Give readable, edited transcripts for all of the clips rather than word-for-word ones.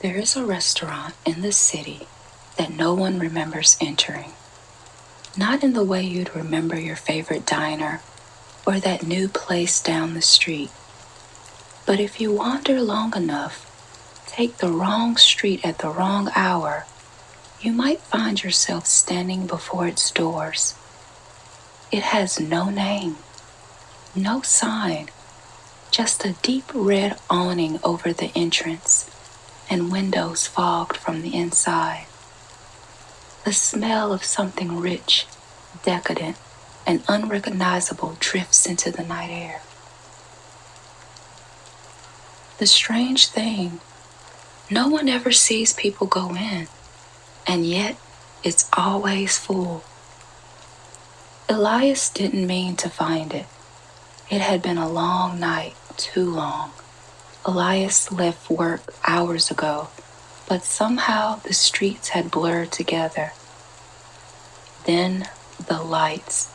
There is a restaurant in the city that no one remembers entering. Not in the way you'd remember your favorite diner or that new place down the street. But if you wander long enough, take the wrong street at the wrong hour, you might find yourself standing before its doors. It has no name, no sign, just a deep red awning over the entrance and windows fogged from the inside. The smell of something rich, decadent, and unrecognizable drifts into the night air. The strange thing, no one ever sees people go in, and yet it's always full. Elias didn't mean to find it. It had been a long night, too long. Elias left work hours ago, but somehow the streets had blurred together. Then the lights.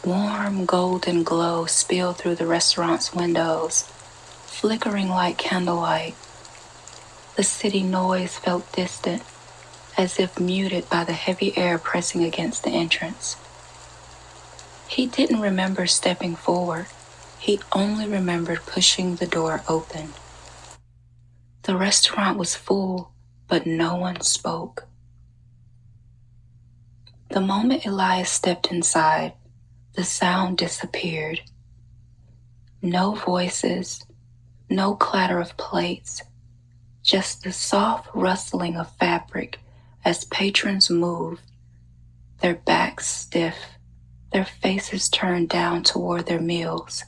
Warm golden glow spilled through the restaurant's windows, flickering like candlelight. The city noise felt distant, as if muted by the heavy air pressing against the entrance. He didn't remember stepping forward. He only remembered pushing the door open. The restaurant was full, but no one spoke. The moment Elias stepped inside, the sound disappeared. No voices, no clatter of plates, just the soft rustling of fabric as patrons moved, their backs stiff, their faces turned down toward their meals.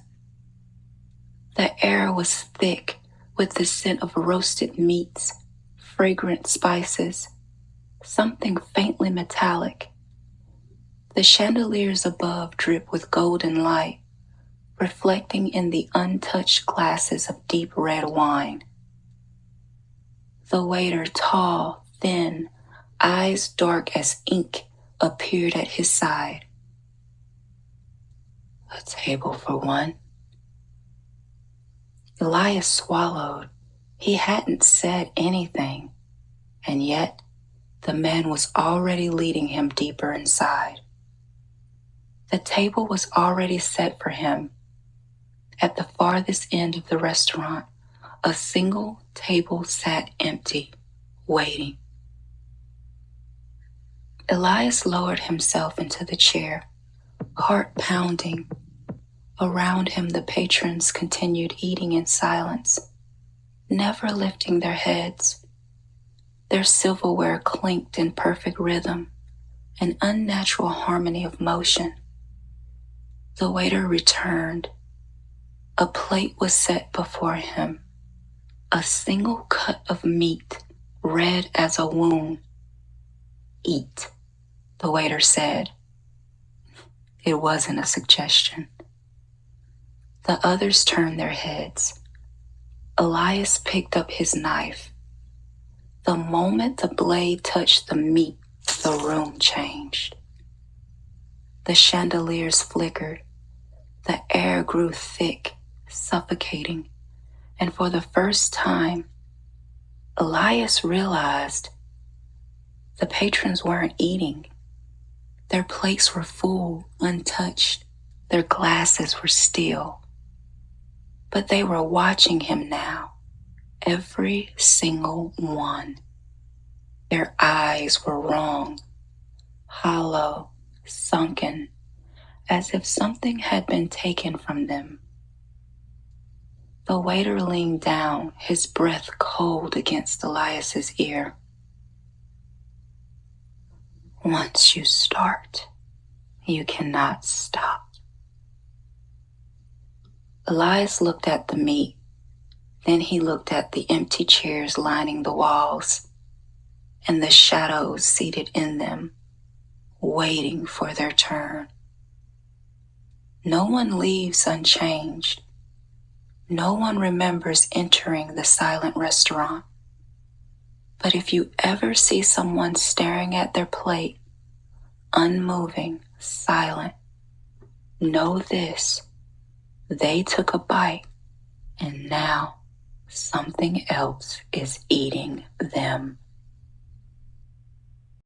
The air was thick with the scent of roasted meats, fragrant spices, something faintly metallic. The chandeliers above dripped with golden light, reflecting in the untouched glasses of deep red wine. The waiter, tall, thin, eyes dark as ink, appeared at his side. "A table for one." Elias swallowed. He hadn't said anything, and yet the man was already leading him deeper inside. The table was already set for him. At the farthest end of the restaurant, a single table sat empty, waiting. Elias lowered himself into the chair, heart pounding. Around him, the patrons continued eating in silence, never lifting their heads. Their silverware clinked in perfect rhythm, an unnatural harmony of motion. The waiter returned. A plate was set before him, a single cut of meat, red as a wound. "Eat," the waiter said. It wasn't a suggestion. The others turned their heads. Elias picked up his knife. The moment the blade touched the meat, the room changed. The chandeliers flickered. The air grew thick, suffocating, and for the first time, Elias realized the patrons weren't eating. Their plates were full, untouched. Their glasses were still. But they were watching him now, every single one. Their eyes were wrong, hollow, sunken, as if something had been taken from them. The waiter leaned down, his breath cold against Elias's ear. "Once you start, you cannot stop." Elias looked at the meat. Then he looked at the empty chairs lining the walls and the shadows seated in them, waiting for their turn. No one leaves unchanged. No one remembers entering the silent restaurant. But if you ever see someone staring at their plate, unmoving, silent, know this: they took a bite, and now Something else is eating them